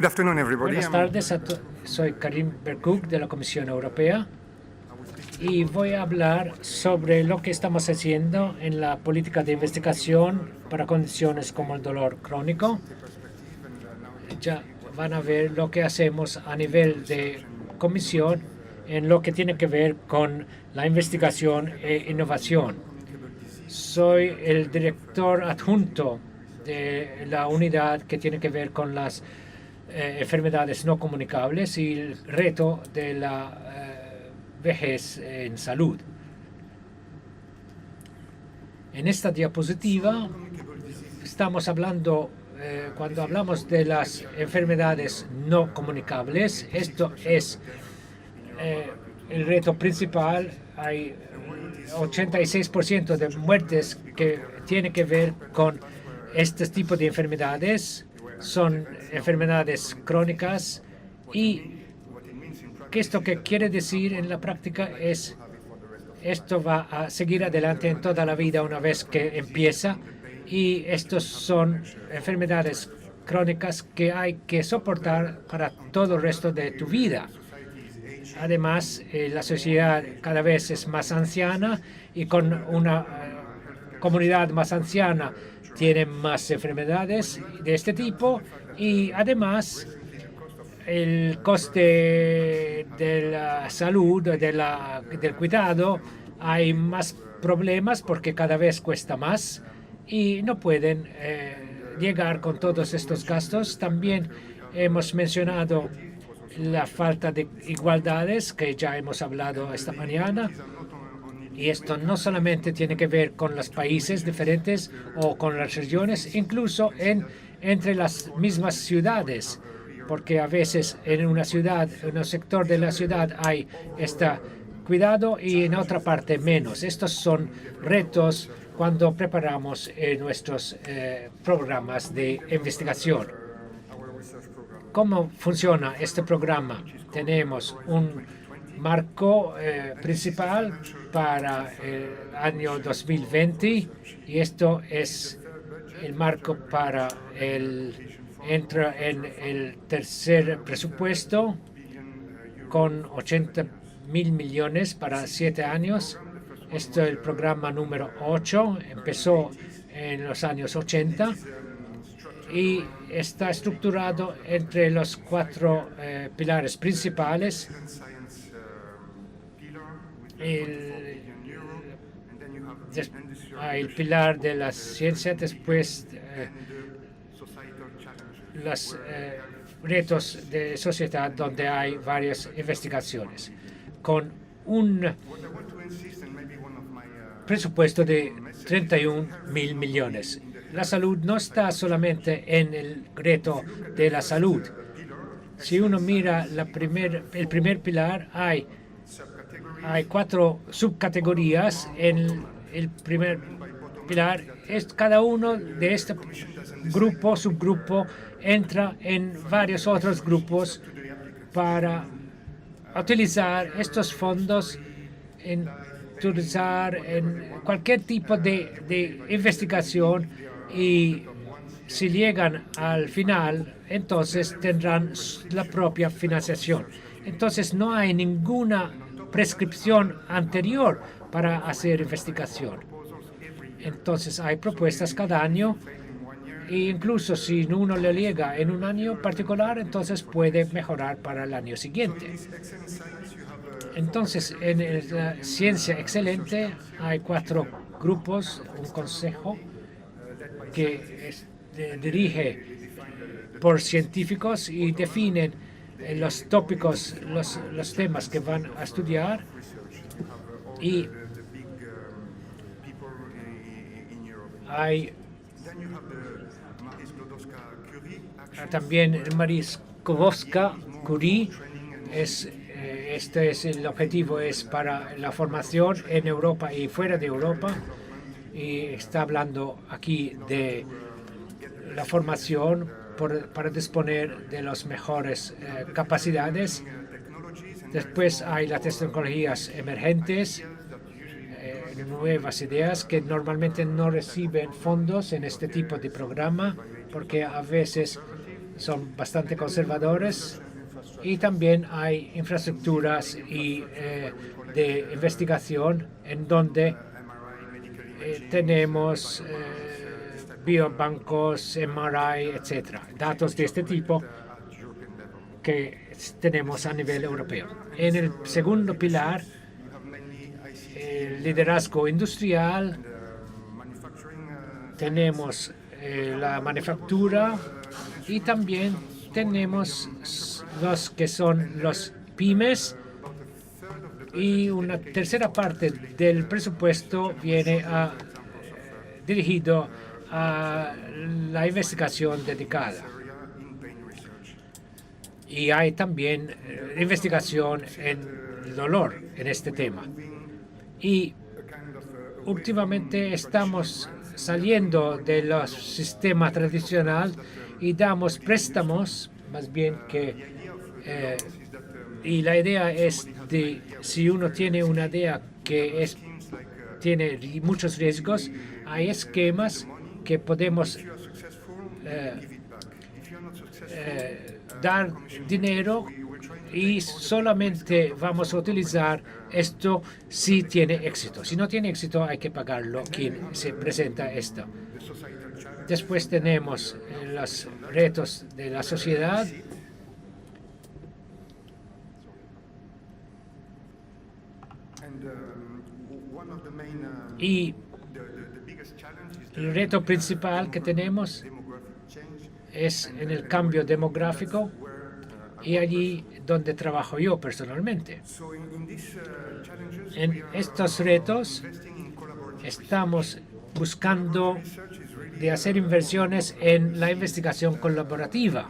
Good afternoon, everybody. Buenas tardes, soy Karim Berkouk de la Comisión Europea y voy a hablar sobre lo que estamos haciendo en la política de investigación para condiciones como el dolor crónico. Ya van a ver lo que hacemos a nivel de comisión en lo que tiene que ver con la investigación e innovación. Soy el director adjunto de la unidad que tiene que ver con las enfermedades no comunicables y el reto de la vejez en salud. En esta diapositiva estamos hablando, cuando hablamos de las enfermedades no comunicables, esto es el reto principal. Hay 86% de muertes que tiene que ver con este tipo de enfermedades. Son enfermedades crónicas y esto que quiere decir en la práctica es esto va a seguir adelante en toda la vida una vez que empieza, y estos son enfermedades crónicas que hay que soportar para todo el resto de tu vida. Además, la sociedad cada vez es más anciana y con una comunidad más anciana tienen más enfermedades de este tipo, y además el coste de la salud, del cuidado, hay más problemas porque cada vez cuesta más y no pueden llegar con todos estos gastos. También hemos mencionado la falta de igualdades que ya hemos hablado esta mañana. Y esto no solamente tiene que ver con los países diferentes o con las regiones, incluso entre las mismas ciudades, porque a veces en una ciudad, en un sector de la ciudad hay este cuidado y en otra parte menos. Estos son retos cuando preparamos nuestros programas de investigación. ¿Cómo funciona este programa? Tenemos un marco principal para el año 2020, y esto es el marco para entra en el tercer presupuesto con 80.000 millones para 7 años. Esto es el programa número 8, empezó en los años 80 y está estructurado entre los 4 pilares principales. El pilar de la ciencia, después los retos de sociedad, donde hay varias investigaciones, con un presupuesto de 31.000 millones. La salud no está solamente en el reto de la salud. Si uno mira el primer pilar, hay 4 subcategorías en el primer pilar. Cada uno de este subgrupo entra en varios otros grupos para utilizar estos fondos en cualquier tipo de investigación, y si llegan al final, entonces tendrán la propia financiación. Entonces no hay ninguna prescripción anterior para hacer investigación. Entonces hay propuestas cada año, e incluso si uno le llega en un año particular, entonces puede mejorar para el año siguiente. Entonces, en la ciencia excelente hay 4 grupos, un consejo que dirige por científicos y definen los tópicos, los temas que van a estudiar, y hay también Marie Skłodowska-Curie. Este es el objetivo, es para la formación en Europa y fuera de Europa, y está hablando aquí de la formación para disponer de las mejores capacidades. Después hay las tecnologías emergentes, nuevas ideas que normalmente no reciben fondos en este tipo de programa, porque a veces son bastante conservadores y también hay infraestructuras de investigación en donde tenemos biobancos, MRI, etcétera, datos de este tipo que tenemos a nivel europeo. En el segundo pilar, el liderazgo industrial, tenemos la manufactura y también tenemos los que son los pymes, y una tercera parte del presupuesto viene dirigido a la investigación dedicada. Y hay también investigación en dolor en este tema. Y últimamente estamos saliendo del sistema tradicional y damos préstamos, más bien y la idea es de, si uno tiene una idea que tiene muchos riesgos, hay esquemas que podemos dar dinero y solamente vamos a utilizar esto si tiene éxito. Si no tiene éxito, hay que pagarlo quien se presenta esto. Después tenemos los retos de la sociedad. Y el reto principal que tenemos es en el cambio demográfico, y allí donde trabajo yo personalmente. En estos retos estamos buscando de hacer inversiones en la investigación colaborativa.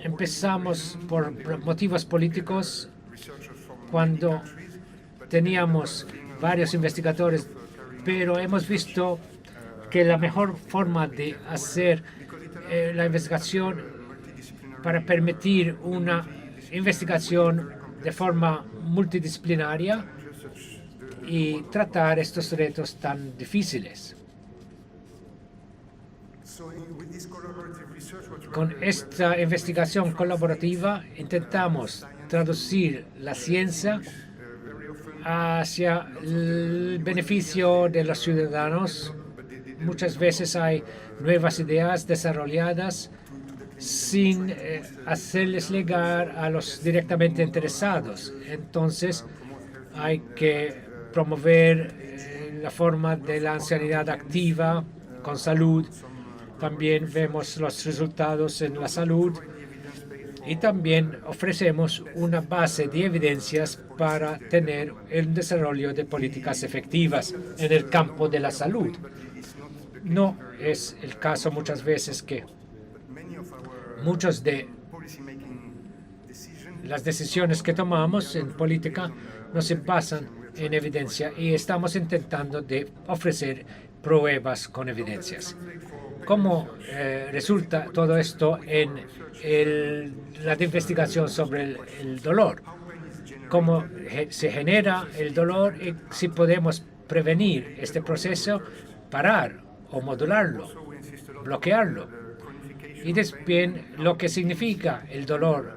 Empezamos por motivos políticos cuando teníamos varios investigadores, pero hemos visto que la mejor forma de hacer la investigación para permitir una investigación de forma multidisciplinaria y tratar estos retos tan difíciles. Con esta investigación colaborativa intentamos traducir la ciencia hacia el beneficio de los ciudadanos. Muchas veces hay nuevas ideas desarrolladas sin hacerles llegar a los directamente interesados. Entonces, hay que promover la forma de la ancianidad activa con salud. También vemos los resultados en la salud y también ofrecemos una base de evidencias para tener el desarrollo de políticas efectivas en el campo de la salud. No es el caso muchas veces que muchas de las decisiones que tomamos en política no se basan en evidencia, y estamos intentando de ofrecer pruebas con evidencias. ¿Cómo resulta todo esto en la investigación sobre el dolor? ¿Cómo se genera el dolor y si podemos prevenir este proceso, parar o modularlo, bloquearlo? Y también lo que significa el dolor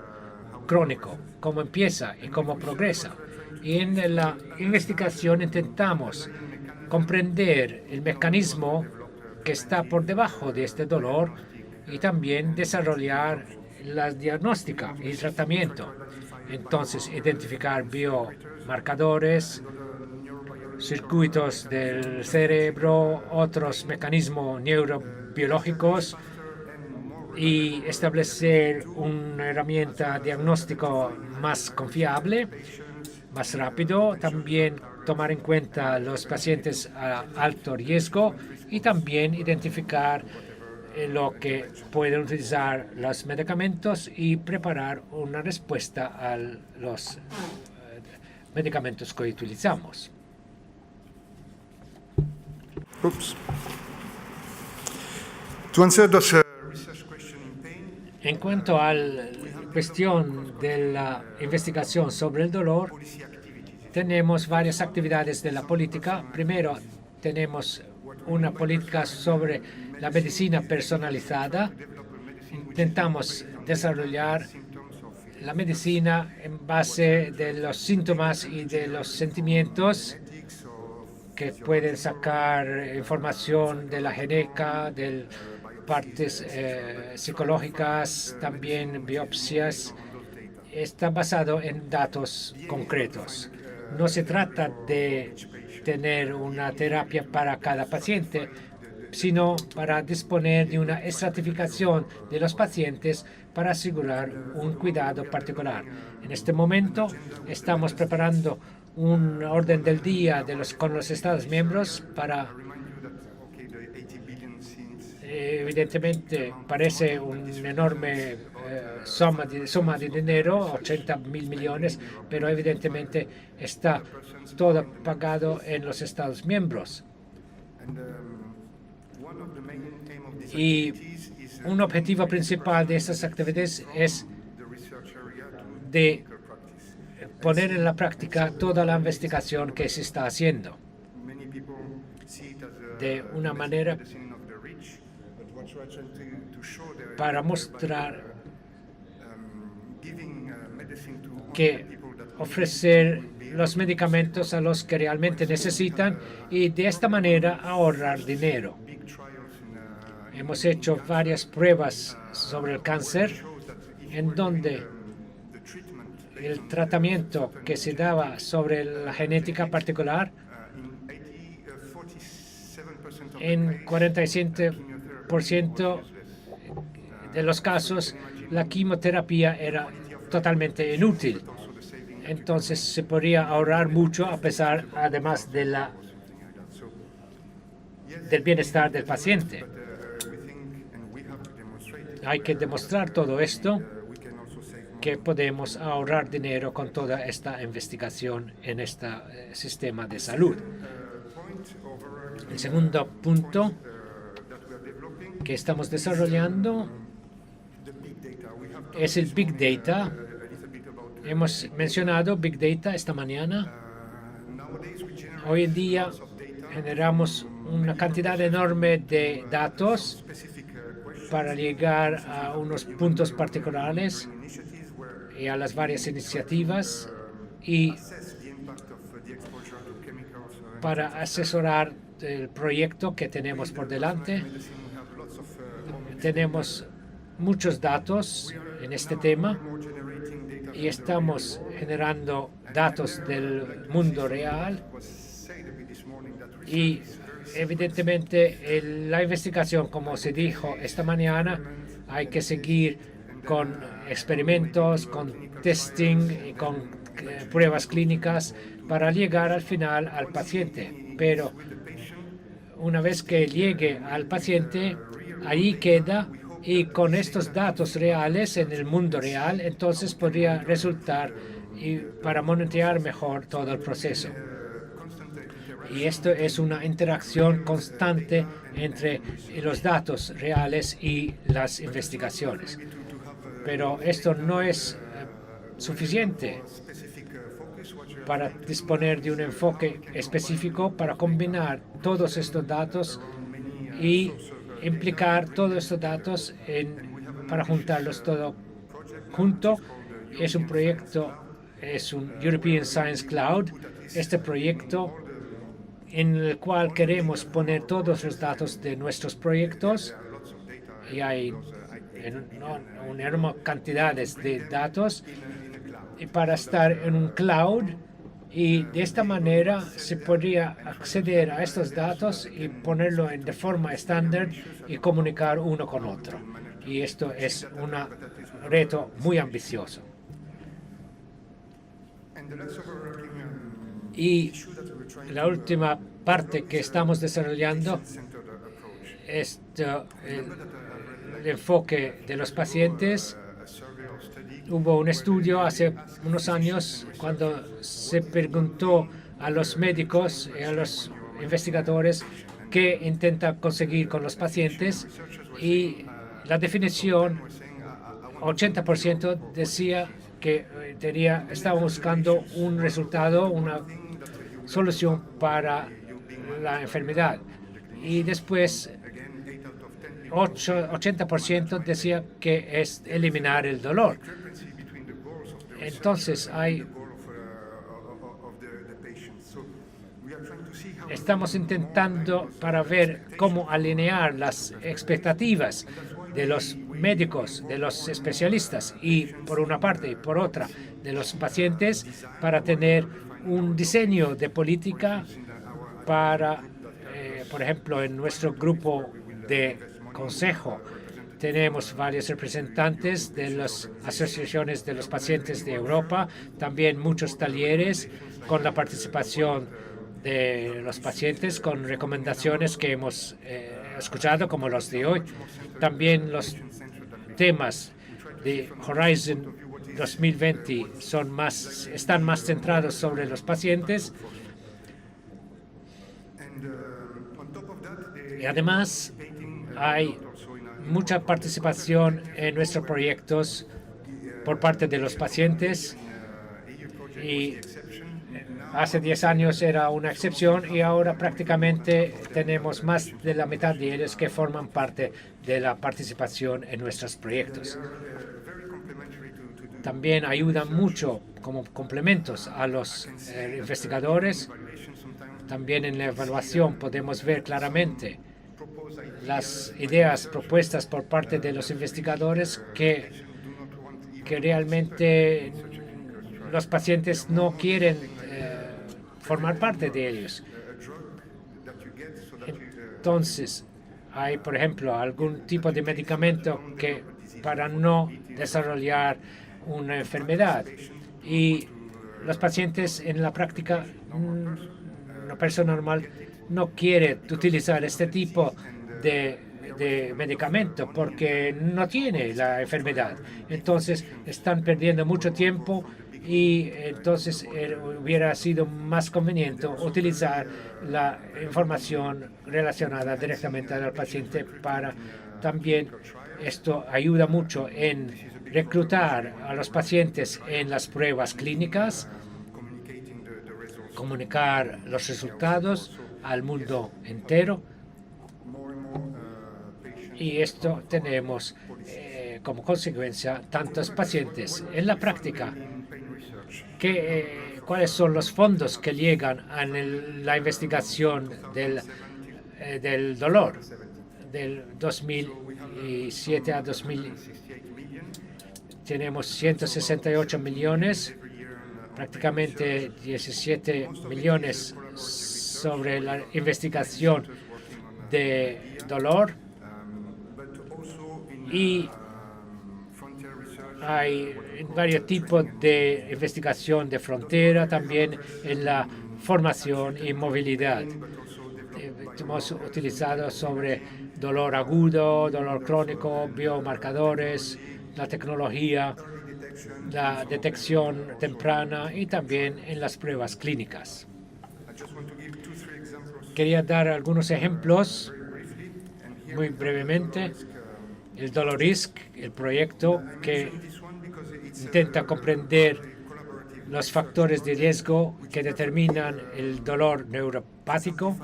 crónico, cómo empieza y cómo progresa. Y en la investigación intentamos comprender el mecanismo que está por debajo de este dolor y también desarrollar la diagnóstica y el tratamiento. Entonces, identificar biomarcadores, circuitos del cerebro, otros mecanismos neurobiológicos, y establecer una herramienta diagnóstico más confiable, más rápido. También tomar en cuenta los pacientes a alto riesgo y también identificar lo que pueden utilizar los medicamentos y preparar una respuesta a los medicamentos que utilizamos. En cuanto a la cuestión de la investigación sobre el dolor, tenemos varias actividades de la política. Primero, tenemos una política sobre la medicina personalizada. Intentamos desarrollar la medicina en base de los síntomas y de los sentimientos, que pueden sacar información de la genética, de partes psicológicas, también biopsias. Está basado en datos concretos. No se trata de tener una terapia para cada paciente, sino para disponer de una estratificación de los pacientes para asegurar un cuidado particular. En este momento estamos preparando un orden del día con los Estados miembros para... Evidentemente parece una enorme suma de dinero, 80.000 millones, pero evidentemente está todo pagado en los Estados miembros. Y un objetivo principal de estas actividades es de poner en la práctica toda la investigación que se está haciendo de una manera para mostrar que ofrecer los medicamentos a los que realmente necesitan y de esta manera ahorrar dinero. Hemos hecho varias pruebas sobre el cáncer en donde el tratamiento que se daba sobre la genética particular, en 47% de los casos la quimioterapia era totalmente inútil. Entonces se podría ahorrar mucho además del bienestar del paciente. Hay que demostrar todo esto, que podemos ahorrar dinero con toda esta investigación en este sistema de salud. El segundo punto que estamos desarrollando es el Big Data. Hemos mencionado Big Data esta mañana. Hoy en día generamos una cantidad enorme de datos para llegar a unos puntos particulares y a las varias iniciativas y para asesorar el proyecto que tenemos por delante. Tenemos muchos datos en este tema y estamos generando datos del mundo real y evidentemente la investigación, como se dijo esta mañana, hay que seguir con experimentos, con testing y con pruebas clínicas para llegar al final al paciente. Pero una vez que llegue al paciente, ahí queda, y con estos datos reales en el mundo real, entonces podría resultar para monitorear mejor todo el proceso. Y esto es una interacción constante entre los datos reales y las investigaciones. Pero esto no es suficiente para disponer de un enfoque específico para combinar todos estos datos y implicar todos estos datos para juntarlos todo junto. Es un proyecto, es un European Science Cloud. Este proyecto en el cual queremos poner todos los datos de nuestros proyectos, y hay una enorme cantidad de datos, y para estar en un cloud, y de esta manera se podría acceder a estos datos y ponerlo de forma estándar y comunicar uno con otro. Y esto es un reto muy ambicioso. Y la última parte que estamos desarrollando es el enfoque de los pacientes. Hubo un estudio hace unos años cuando se preguntó a los médicos y a los investigadores qué intentan conseguir con los pacientes, y la definición, 80% decía que estaba buscando un resultado, una solución para la enfermedad. Y después 80% decía que es eliminar el dolor. Entonces, estamos intentando para ver cómo alinear las expectativas de los médicos, de los especialistas y por una parte y por otra de los pacientes para tener un diseño de política para, por ejemplo, en nuestro grupo de consejo tenemos varios representantes de las asociaciones de los pacientes de Europa, también muchos talleres con la participación de los pacientes con recomendaciones que hemos escuchado como los de hoy. También los temas de Horizon 2020 están más centrados sobre los pacientes. Y además hay mucha participación en nuestros proyectos por parte de los pacientes y hace 10 años era una excepción y ahora prácticamente tenemos más de la mitad de ellos que forman parte de la participación en nuestros proyectos. También ayudan mucho como complementos a los investigadores. También en la evaluación podemos ver claramente las ideas propuestas por parte de los investigadores que realmente los pacientes no quieren formar parte de ellos. Entonces, hay, por ejemplo, algún tipo de medicamento que para no desarrollar una enfermedad. Y los pacientes en la práctica, una persona normal no quiere utilizar este tipo de medicamento porque no tiene la enfermedad. Entonces, están perdiendo mucho tiempo y entonces hubiera sido más conveniente utilizar la información relacionada directamente al paciente para también esto ayuda mucho en reclutar a los pacientes en las pruebas clínicas, comunicar los resultados al mundo entero. Y esto tenemos como consecuencia tantos pacientes. En la práctica, ¿cuáles son los fondos que llegan a la investigación del dolor? Del 2007 a 2000 tenemos 168 millones, prácticamente 17 millones sobre la investigación de dolor. Y hay varios tipos de investigación de frontera, también en la formación y movilidad. Hemos utilizado sobre dolor agudo, dolor crónico, biomarcadores, la tecnología, la detección temprana y también en las pruebas clínicas. Quería dar algunos ejemplos muy brevemente. El DolorRisk, el proyecto que intenta comprender los factores de riesgo que determinan el dolor neuropático,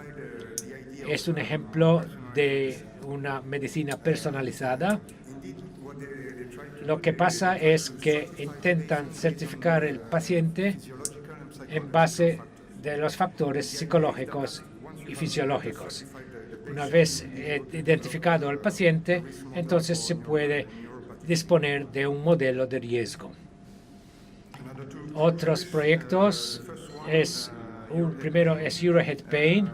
es un ejemplo de una medicina personalizada. Lo que pasa es que intentan certificar el paciente en base de los factores psicológicos y fisiológicos. Una vez identificado al paciente, entonces se puede disponer de un modelo de riesgo. Otros proyectos primero es Eurohead Pain,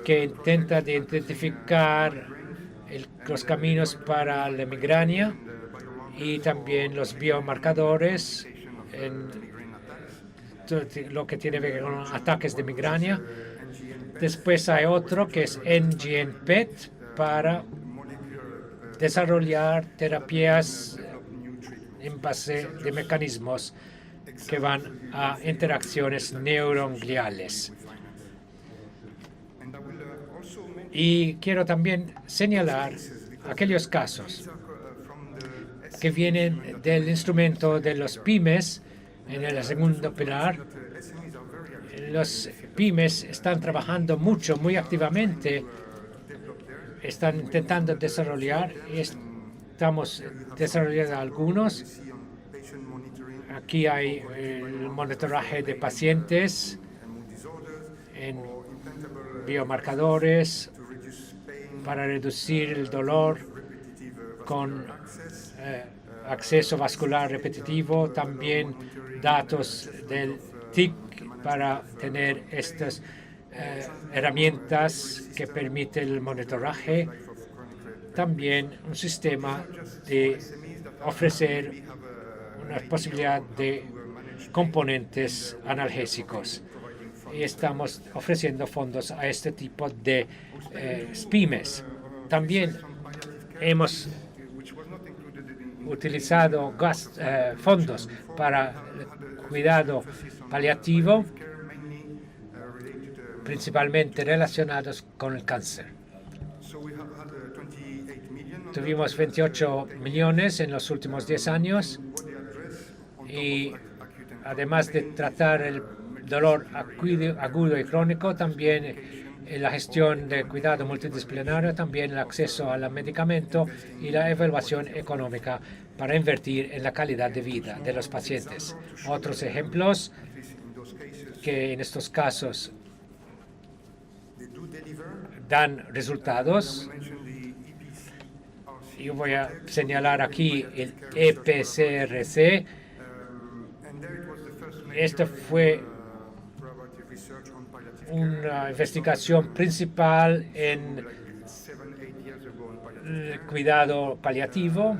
que intenta identificar los caminos para la migraña y también los biomarcadores en lo que tiene que ver con ataques de migraña. Después hay otro que es NGN PET para desarrollar terapias en base de mecanismos que van a interacciones neurogliales. Y quiero también señalar aquellos casos que vienen del instrumento de los pymes en el segundo pilar. Los pymes están trabajando muy activamente están intentando desarrollar y estamos desarrollando algunos. Aquí hay el monitoraje de pacientes en biomarcadores para reducir el dolor con acceso vascular repetitivo, también datos del TIC para tener estas herramientas que permiten el monitoraje, también un sistema de ofrecer una posibilidad de componentes analgésicos. Y estamos ofreciendo fondos a este tipo de pymes. También hemos utilizado fondos para cuidado paliativo, principalmente relacionados con el cáncer. Tuvimos 28 millones en los últimos 10 años y además de tratar el dolor agudo y crónico, también la gestión de cuidado multidisciplinario, también el acceso al medicamento y la evaluación económica para invertir en la calidad de vida de los pacientes. Otros ejemplos que en estos casos dan resultados. Yo voy a señalar aquí el EPCRC. Esto fue una investigación principal en el cuidado paliativo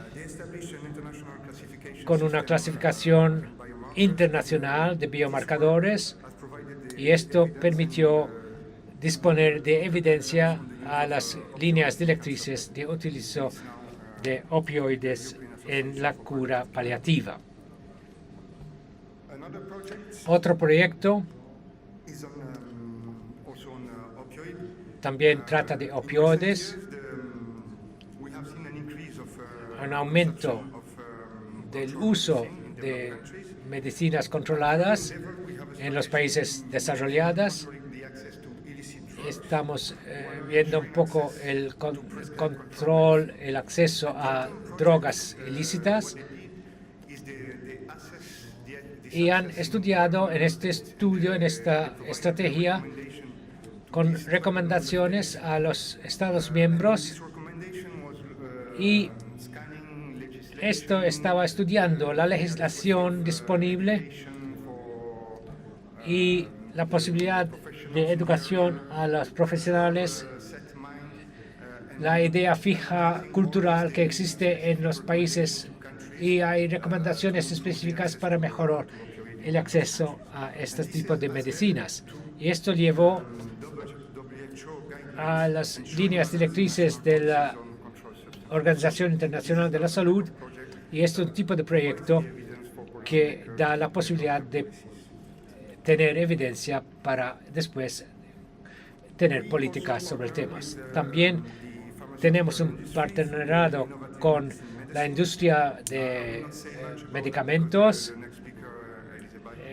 con una clasificación internacional de biomarcadores, y esto permitió disponer de evidencia a las líneas directrices de utilizo de opioides en la cura paliativa. Otro proyecto también trata de opioides. Un aumento del uso de medicinas controladas en los países desarrollados. Estamos viendo un poco el control, el acceso a drogas ilícitas, y han estudiado en este estudio, en esta estrategia, con recomendaciones a los Estados miembros, y esto estaba estudiando la legislación disponible y la posibilidad de educación a los profesionales, la idea fija cultural que existe en los países, y hay recomendaciones específicas para mejorar el acceso a estos tipos de medicinas. Y esto llevó a las líneas directrices de la Organización Internacional de la Salud, y es un tipo de proyecto que da la posibilidad de tener evidencia para después tener políticas sobre el tema. También tenemos un partenariado con la industria de medicamentos.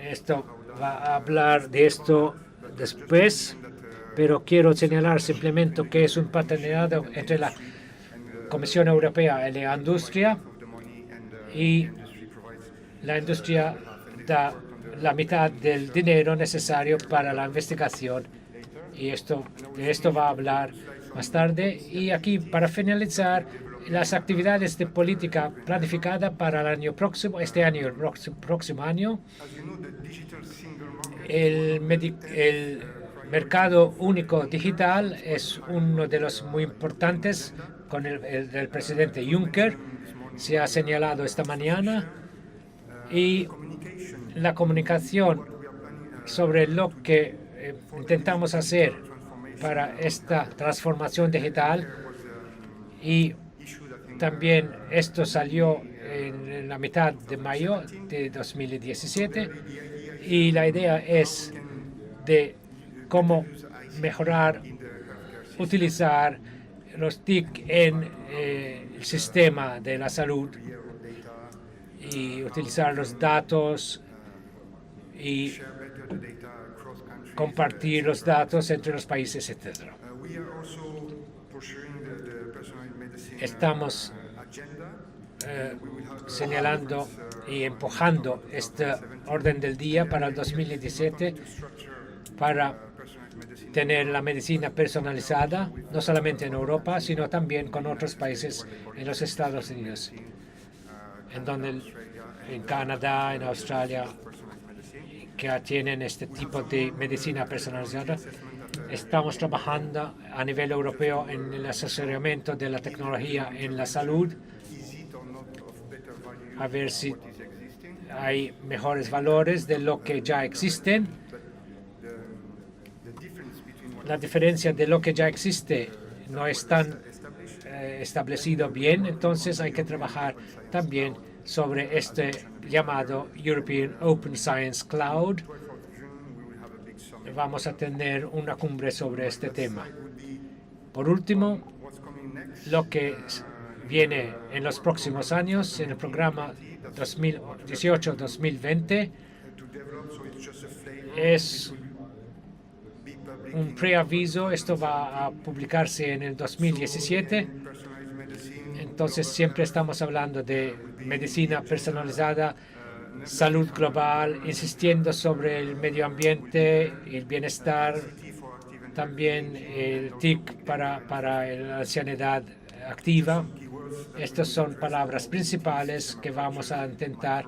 Esto va a hablar de esto después, pero quiero señalar simplemente que es un partenariado entre la Comisión Europea y la industria, y la industria da la mitad del dinero necesario para la investigación, y de esto va a hablar más tarde. Y aquí, para finalizar, las actividades de política planificada para el año próximo, este año y el próximo año. El mercado único digital es uno de los muy importantes con el del presidente Juncker. Se ha señalado esta mañana, y la comunicación sobre lo que intentamos hacer para esta transformación digital, y también esto salió en la mitad de mayo de 2017, y la idea es de cómo mejorar, utilizar los TIC en el sistema de la salud, y utilizar los datos y compartir los datos entre los países, etc. estamos señalando y empujando este orden del día para el 2017 para tener la medicina personalizada, no solamente en Europa, sino también con otros países en los Estados Unidos, en Canadá, en Australia, que tienen este tipo de medicina personalizada. Estamos trabajando a nivel europeo en el asesoramiento de la tecnología en la salud, a ver si hay mejores valores de lo que ya existen. La diferencia de lo que ya existe no es tan establecido bien, entonces hay que trabajar también sobre este llamado European Open Science Cloud. Vamos a tener una cumbre sobre este tema. Por último, lo que viene en los próximos años en el programa 2018-2020 es un preaviso. Esto va a publicarse en el 2017. Entonces siempre estamos hablando de medicina personalizada, salud global, insistiendo sobre el medio ambiente, el bienestar, también el TIC para la ancianidad activa. Estas son palabras principales que vamos a intentar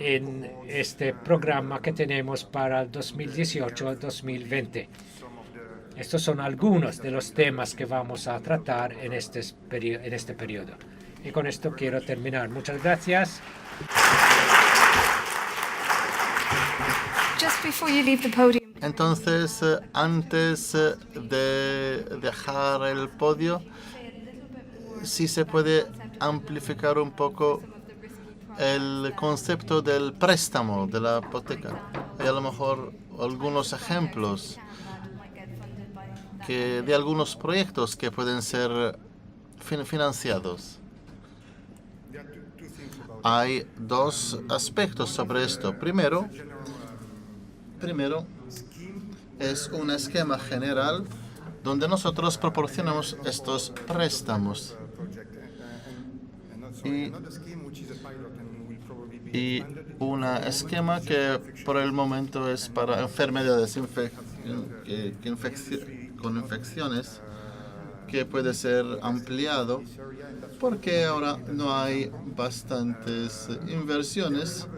en este programa que tenemos para el 2018-2020. Estos son algunos de los temas que vamos a tratar en este periodo. Y con esto quiero terminar. Muchas gracias. Entonces, antes de dejar el podio, si se puede amplificar un poco el concepto del préstamo, de la hipoteca. Hay a lo mejor algunos ejemplos de algunos proyectos que pueden ser financiados. Hay dos aspectos sobre esto. Primero es un esquema general donde nosotros proporcionamos estos préstamos. Y un esquema que por el momento es para enfermedades con infecciones, que puede ser ampliado porque ahora no hay bastantes inversiones.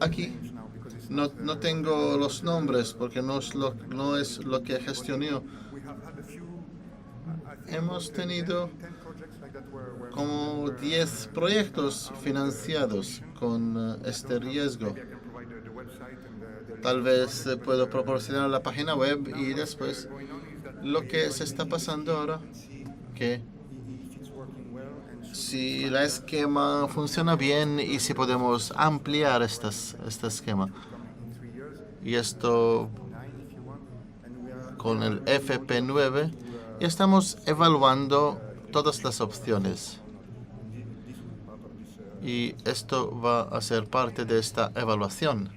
Aquí no tengo los nombres porque no es lo que gestionó. Hemos tenido como 10 proyectos financiados con este riesgo. Tal vez puedo proporcionar la página web y después lo que se está pasando ahora, que si el esquema funciona bien y si podemos ampliar este esquema. Y esto con el FP9 y estamos evaluando todas las opciones. Y esto va a ser parte de esta evaluación.